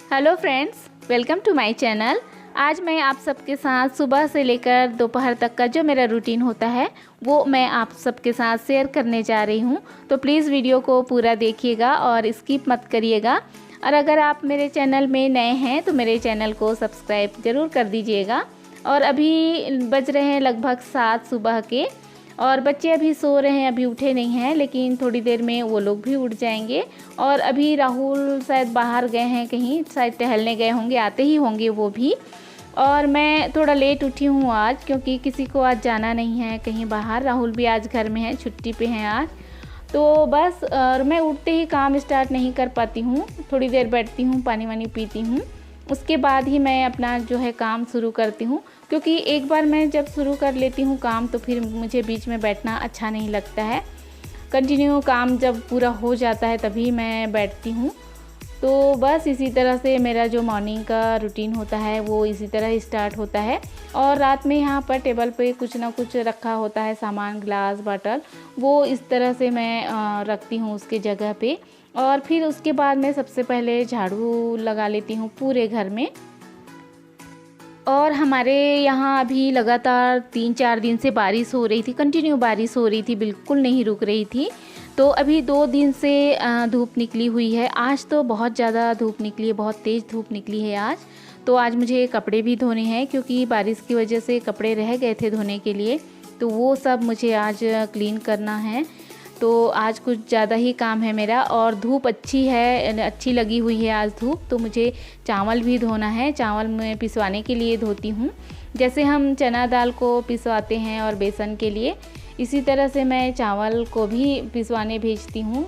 Hello friends, welcome to my channel. आज मैं आप सबके साथ सुबह से लेकर दोपहर तक का जो मेरा रूटीन होता है वो मैं आप सबके साथ शेयर करने जा रही हूँ। तो प्लीज़ वीडियो को पूरा देखिएगा और स्किप मत करिएगा। और अगर आप मेरे चैनल में नए हैं तो मेरे चैनल को सब्सक्राइब ज़रूर कर दीजिएगा। और अभी बज रहे हैं लगभग 7 सुबह के और बच्चे अभी सो रहे हैं, अभी उठे नहीं हैं, लेकिन थोड़ी देर में वो लोग भी उठ जाएंगे। और अभी राहुल शायद बाहर गए हैं, कहीं शायद टहलने गए होंगे, आते ही होंगे वो भी। और मैं थोड़ा लेट उठी हूँ आज, क्योंकि किसी को आज जाना नहीं है कहीं बाहर। राहुल भी आज घर में है, छुट्टी पे हैं आज। तो बस और मैं उठते ही काम स्टार्ट नहीं कर पाती हूँ, थोड़ी देर बैठती हूँ, पानी वानी पीती हूँ, उसके बाद ही मैं अपना जो है काम शुरू करती हूँ। क्योंकि एक बार मैं जब शुरू कर लेती हूँ काम तो फिर मुझे बीच में बैठना अच्छा नहीं लगता है। कंटिन्यू काम जब पूरा हो जाता है तभी मैं बैठती हूँ। तो बस इसी तरह से मेरा जो मॉर्निंग का रूटीन होता है वो इसी तरह स्टार्ट होता है। और रात में यहाँ पर टेबल पे कुछ ना कुछ रखा होता है सामान, ग्लास, बॉटल, वो इस तरह से मैं रखती हूँ उसके जगह पे। और फिर उसके बाद मैं सबसे पहले झाड़ू लगा लेती हूँ पूरे घर में। और हमारे यहाँ अभी लगातार 3-4 दिन से बारिश हो रही थी, कंटिन्यू बारिश हो रही थी, बिल्कुल नहीं रुक रही थी। तो अभी 2 दिन से धूप निकली हुई है। आज तो बहुत ज़्यादा धूप निकली है, बहुत तेज़ धूप निकली है आज। तो आज मुझे कपड़े भी धोने हैं, क्योंकि बारिश की वजह से कपड़े रह गए थे धोने के लिए, तो वो सब मुझे आज क्लीन करना है। तो आज कुछ ज़्यादा ही काम है मेरा। और धूप अच्छी है, अच्छी लगी हुई है आज धूप। तो मुझे चावल भी धोना है, चावल मैं पिसवाने के लिए धोती हूँ। जैसे हम चना दाल को पिसवाते हैं और बेसन के लिए, इसी तरह से मैं चावल को भी पिसवाने भेजती हूँ।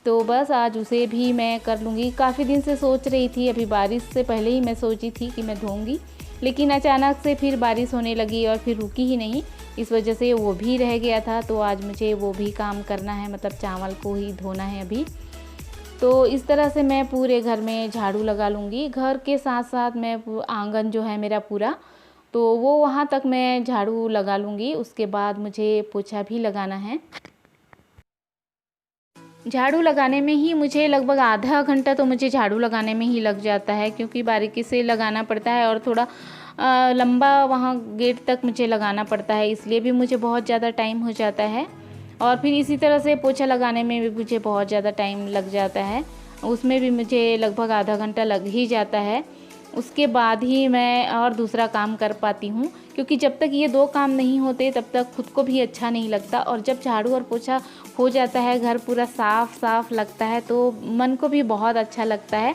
तो बस आज उसे भी मैं कर लूँगी। काफ़ी दिन से सोच रही थी, अभी बारिश से पहले ही मैं सोची थी कि मैं धोऊँगी, लेकिन अचानक से फिर बारिश होने लगी और फिर रुकी ही नहीं, इस वजह से वो भी रह गया था। तो आज मुझे वो भी काम करना है, मतलब चावल को ही धोना है अभी। तो इस तरह से मैं पूरे घर में झाड़ू लगा लूँगी। घर के साथ साथ मैं आंगन जो है मेरा पूरा, तो वो वहाँ तक मैं झाड़ू लगा लूँगी। उसके बाद मुझे पोछा भी लगाना है। झाड़ू लगाने में ही मुझे लगभग आधा घंटा तो मुझे झाड़ू लगाने में ही लग जाता है, क्योंकि बारीकी से लगाना पड़ता है और थोड़ा लंबा वहाँ गेट तक मुझे लगाना पड़ता है, इसलिए भी मुझे बहुत ज़्यादा टाइम हो जाता है। और फिर इसी तरह से पोछा लगाने में भी मुझे बहुत ज़्यादा टाइम लग जाता है, उसमें भी मुझे लगभग आधा घंटा लग ही जाता है। उसके बाद ही मैं और दूसरा काम कर पाती हूँ, क्योंकि जब तक ये 2 काम नहीं होते तब तक खुद को भी अच्छा नहीं लगता। और जब झाड़ू और पोछा हो जाता है, घर पूरा साफ साफ लगता है, तो मन को भी बहुत अच्छा लगता है।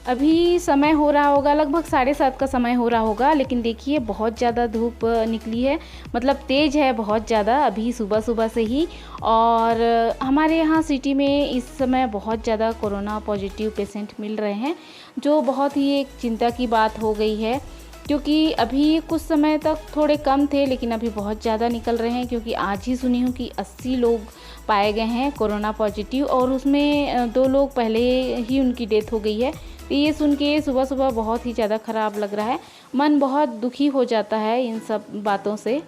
अभी समय हो रहा होगा लगभग 7:30 का समय हो रहा होगा, लेकिन देखिए बहुत ज़्यादा धूप निकली है, मतलब तेज़ है बहुत ज़्यादा अभी सुबह सुबह से ही। और हमारे यहाँ सिटी में इस समय बहुत ज़्यादा कोरोना पॉजिटिव पेशेंट मिल रहे हैं, जो बहुत ही एक चिंता की बात हो गई है। क्योंकि अभी कुछ समय तक थोड़े कम थे, लेकिन अभी बहुत ज़्यादा निकल रहे हैं। क्योंकि आज ही सुनी हूँ कि 80 लोग पाए गए हैं कोरोना पॉजिटिव, और उसमें 2 लोग पहले ही उनकी डेथ हो गई है। तो ये सुन के सुबह सुबह बहुत ही ज़्यादा ख़राब लग रहा है, मन बहुत दुखी हो जाता है इन सब बातों से।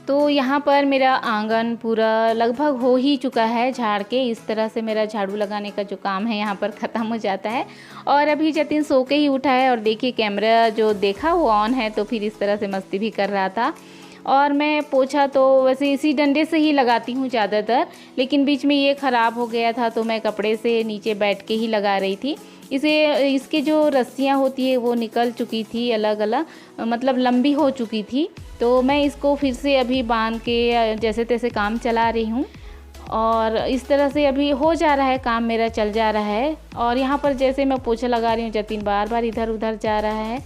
तो यहाँ पर मेरा आंगन पूरा लगभग हो ही चुका है झाड़ के। इस तरह से मेरा झाड़ू लगाने का जो काम है यहाँ पर ख़त्म हो जाता है। और अभी जतिन सो के ही उठा है, और देखिए कैमरा जो देखा वो ऑन है, तो फिर इस तरह से मस्ती भी कर रहा था। और मैं पोछा तो वैसे इसी डंडे से ही लगाती हूँ ज़्यादातर, लेकिन बीच में ये ख़राब हो गया था तो मैं कपड़े से नीचे बैठ के ही लगा रही थी। इसके जो रस्सियाँ होती है वो निकल चुकी थी अलग अलग, मतलब लंबी हो चुकी थी। तो मैं इसको फिर से अभी बांध के जैसे तैसे काम चला रही हूँ। और इस तरह से अभी हो जा रहा है काम, मेरा चल जा रहा है। और यहाँ पर जैसे मैं पोछा लगा रही हूँ, जतिन बार बार इधर उधर जा रहा है,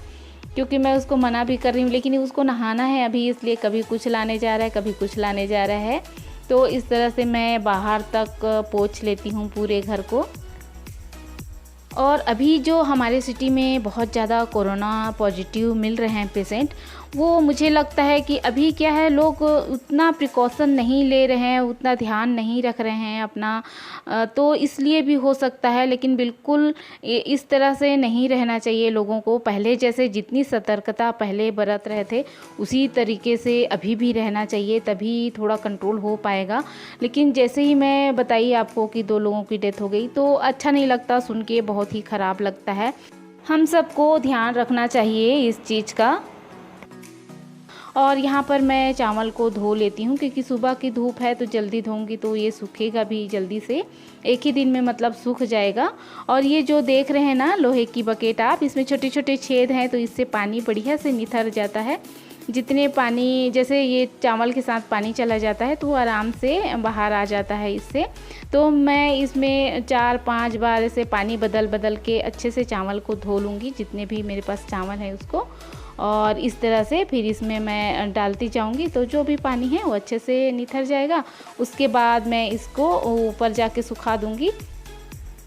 क्योंकि मैं उसको मना भी कर रही हूँ, लेकिन उसको नहाना है अभी, इसलिए कभी कुछ लाने जा रहा है, कभी कुछ लाने जा रहा है। तो इस तरह से मैं बाहर तक पोंछ लेती हूँ पूरे घर को। और अभी जो हमारे सिटी में बहुत ज़्यादा कोरोना पॉजिटिव मिल रहे हैं पेशेंट, वो मुझे लगता है कि अभी क्या है, लोग उतना प्रिकॉशन नहीं ले रहे हैं, उतना ध्यान नहीं रख रहे हैं अपना, तो इसलिए भी हो सकता है। लेकिन बिल्कुल इस तरह से नहीं रहना चाहिए लोगों को। पहले जैसे जितनी सतर्कता पहले बरत रहे थे उसी तरीके से अभी भी रहना चाहिए, तभी थोड़ा कंट्रोल हो पाएगा। लेकिन जैसे ही मैं बताई आपको कि 2 लोगों की डेथ हो गई, तो अच्छा नहीं लगता सुन के, बहुत ही ख़राब लगता है। हम सबको ध्यान रखना चाहिए इस चीज़ का। और यहाँ पर मैं चावल को धो लेती हूँ, क्योंकि सुबह की धूप है तो जल्दी धोऊंगी तो ये सूखेगा भी जल्दी से, एक ही दिन में मतलब सूख जाएगा। और ये जो देख रहे हैं ना लोहे की बकेट आप, इसमें छोटे छोटे छेद हैं तो इससे पानी बढ़िया से निथर जाता है। जितने पानी, जैसे ये चावल के साथ पानी चला जाता है तो वो आराम से बाहर आ जाता है इससे। तो मैं इसमें 4-5 बार ऐसे पानी बदल बदल के अच्छे से चावल को धो लूँगी, जितने भी मेरे पास चावल है उसको। और इस तरह से फिर इसमें मैं डालती जाऊंगी तो जो भी पानी है वो अच्छे से निथर जाएगा। उसके बाद मैं इसको ऊपर जाके सुखा दूंगी।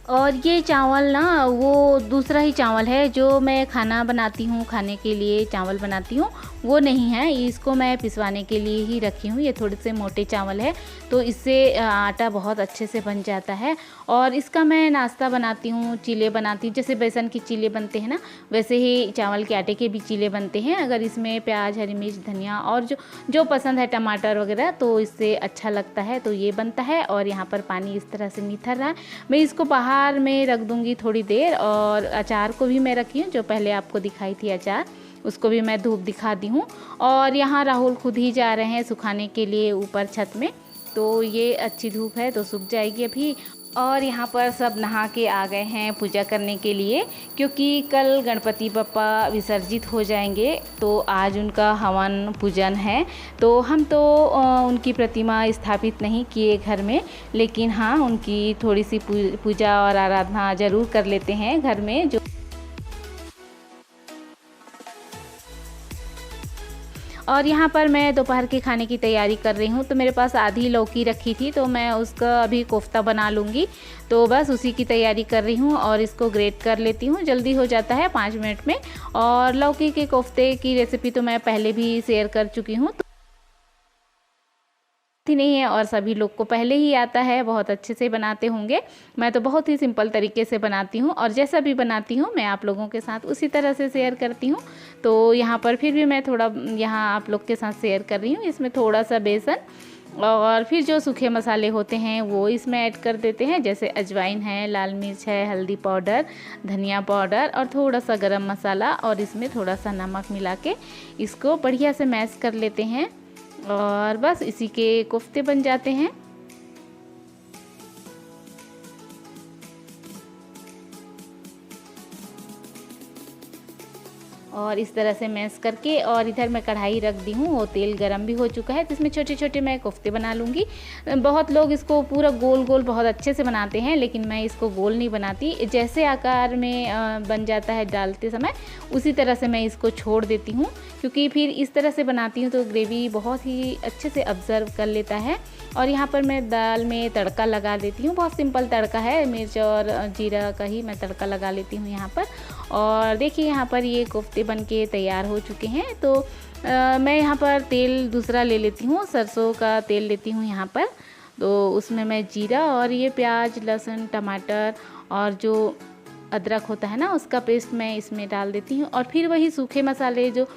और ये चावल ना वो दूसरा ही चावल है जो मैं खाना बनाती हूँ, खाने के लिए चावल बनाती हूँ, वो नहीं है। इसको मैं पिसवाने के लिए ही रखी हूँ। ये थोड़े से मोटे चावल है तो इससे आटा बहुत अच्छे से बन जाता है। और इसका मैं नाश्ता बनाती हूँ, चीले बनाती हूँ। जैसे बेसन की चीले बनते हैं ना, वैसे ही चावल के आटे के भी चीले बनते हैं। अगर इसमें प्याज, हरी मिर्च, धनिया और जो पसंद है टमाटर वगैरह, तो इससे अच्छा लगता है। तो ये बनता है। और यहाँ पर पानी इस तरह से निथर रहा है। मैं इसको बाहर में रख दूंगी थोड़ी देर। और अचार को भी मैं रखी हूँ, जो पहले आपको दिखाई थी अचार, उसको भी मैं धूप दिखा दी हूँ। और यहाँ राहुल खुद ही जा रहे हैं सुखाने के लिए ऊपर छत में, तो ये अच्छी धूप है तो सूख जाएगी अभी। और यहाँ पर सब नहा के आ गए हैं पूजा करने के लिए, क्योंकि कल गणपति बप्पा विसर्जित हो जाएंगे तो आज उनका हवन पूजन है। तो हम तो उनकी प्रतिमा स्थापित नहीं किए घर में, लेकिन हाँ उनकी थोड़ी सी पूजा और आराधना ज़रूर कर लेते हैं घर में। जो और यहाँ पर मैं दोपहर के खाने की तैयारी कर रही हूँ। तो मेरे पास आधी लौकी रखी थी तो मैं उसका अभी कोफ्ता बना लूँगी। तो बस उसी की तैयारी कर रही हूँ और इसको ग्रेट कर लेती हूँ, जल्दी हो जाता है 5 मिनट में। और लौकी के कोफ्ते की रेसिपी तो मैं पहले भी शेयर कर चुकी हूँ, नहीं है और सभी लोग को पहले ही आता है, बहुत अच्छे से बनाते होंगे। मैं तो बहुत ही सिंपल तरीके से बनाती हूँ और जैसा भी बनाती हूँ मैं आप लोगों के साथ उसी तरह से शेयर करती हूँ। तो यहाँ पर फिर भी मैं थोड़ा यहाँ आप लोग के साथ शेयर कर रही हूँ। इसमें थोड़ा सा बेसन और फिर जो सूखे मसाले होते हैं वो इसमें ऐड कर देते हैं, जैसे अजवाइन है, लाल मिर्च है, हल्दी पाउडर, धनिया पाउडर और थोड़ा सा गरम मसाला, और इसमें थोड़ा सा नमक मिला के इसको बढ़िया से मैश कर लेते हैं। और बस इसी के कोफ्ते बन जाते हैं। और इस तरह से मैश करके, और इधर मैं कढ़ाई रख दी हूँ, वो तेल गरम भी हो चुका है। तो इसमें छोटे छोटे मैं कोफ्ते बना लूँगी। बहुत लोग इसको पूरा गोल गोल बहुत अच्छे से बनाते हैं, लेकिन मैं इसको गोल नहीं बनाती। जैसे आकार में बन जाता है डालते समय, उसी तरह से मैं इसको छोड़ देती हूँ, क्योंकि फिर इस तरह से बनाती हूँ तो ग्रेवी बहुत ही अच्छे से ऑब्ज़र्व कर लेता है। और यहाँ पर मैं दाल में तड़का लगा देती हूँ। बहुत सिंपल तड़का है, मिर्च और जीरा का ही मैं तड़का लगा लेती हूँ यहाँ पर। और देखिए यहाँ पर ये कोफ्ते बनके तैयार हो चुके हैं। तो मैं यहाँ पर तेल दूसरा ले लेती हूँ, सरसों का तेल लेती हूँ यहाँ पर। तो उसमें मैं जीरा और ये प्याज, लहसुन, टमाटर और जो अदरक होता है ना, उसका पेस्ट मैं इसमें डाल देती हूँ। और फिर वही सूखे मसाले जो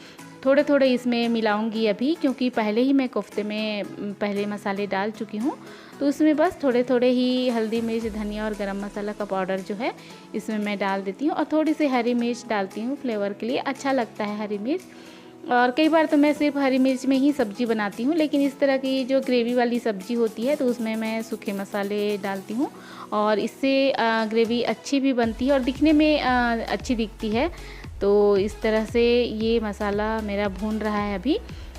थोड़े थोड़े इसमें मिलाऊंगी अभी, क्योंकि पहले ही मैं कोफ्ते में पहले मसाले डाल चुकी हूँ। तो उसमें बस थोड़े थोड़े ही हल्दी, मिर्च, धनिया और गरम मसाला का पाउडर जो है इसमें मैं डाल देती हूँ। और थोड़ी सी हरी मिर्च डालती हूँ, फ्लेवर के लिए अच्छा लगता है हरी मिर्च। और कई बार तो मैं सिर्फ हरी मिर्च में ही सब्ज़ी बनाती हूँ, लेकिन इस तरह की जो ग्रेवी वाली सब्ज़ी होती है तो उसमें मैं सूखे मसाले डालती हूँ, और इससे ग्रेवी अच्छी भी बनती है और दिखने में अच्छी दिखती है। तो इस तरह से ये मसाला मेरा भून रहा है अभी।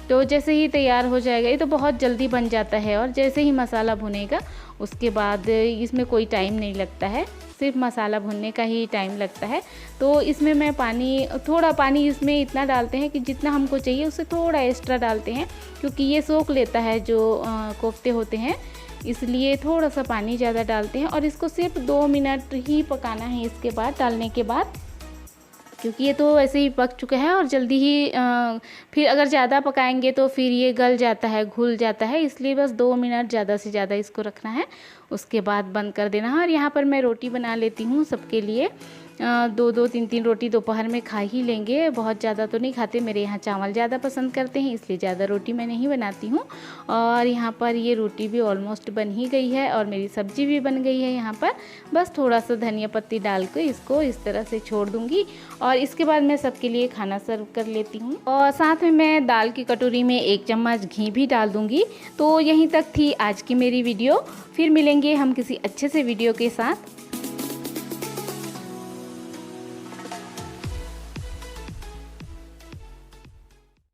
तो जैसे ही तैयार हो जाएगा, ये तो बहुत जल्दी बन जाता है, और जैसे ही मसाला भुनेगा उसके बाद इसमें कोई टाइम नहीं लगता है, सिर्फ मसाला भुनने का ही टाइम लगता है। तो इसमें मैं थोड़ा पानी इसमें इतना डालते हैं कि जितना हमको चाहिए उससे थोड़ा एक्स्ट्रा डालते हैं, क्योंकि ये सोख लेता है जो कोफ्ते होते हैं, इसलिए थोड़ा सा पानी ज़्यादा डालते हैं। और इसको सिर्फ 2 मिनट ही पकाना है। इसके बाद डालने के बाद क्योंकि ये तो वैसे ही पक चुका है और जल्दी ही फिर अगर ज़्यादा पकाएंगे तो फिर ये गल जाता है, घुल जाता है, इसलिए बस 2 मिनट ज़्यादा से ज़्यादा इसको रखना है, उसके बाद बंद कर देना है। और यहाँ पर मैं रोटी बना लेती हूँ सबके लिए। 2-2 3-3 रोटी दोपहर में खा ही लेंगे, बहुत ज़्यादा तो नहीं खाते, मेरे यहाँ चावल ज़्यादा पसंद करते हैं, इसलिए ज़्यादा रोटी मैं नहीं बनाती हूँ। और यहाँ पर ये रोटी भी ऑलमोस्ट बन ही गई है और मेरी सब्ज़ी भी बन गई है। यहाँ पर बस थोड़ा सा धनिया पत्ती डाल के इसको इस तरह से छोड़ दूँगी और इसके बाद मैं सबके लिए खाना सर्व कर लेती हूँ। और साथ में मैं दाल की कटोरी में 1 चम्मच घी भी डाल दूँगी। तो यहीं तक थी आज की मेरी वीडियो, फिर मिलेंगे हम किसी अच्छे से वीडियो के साथ।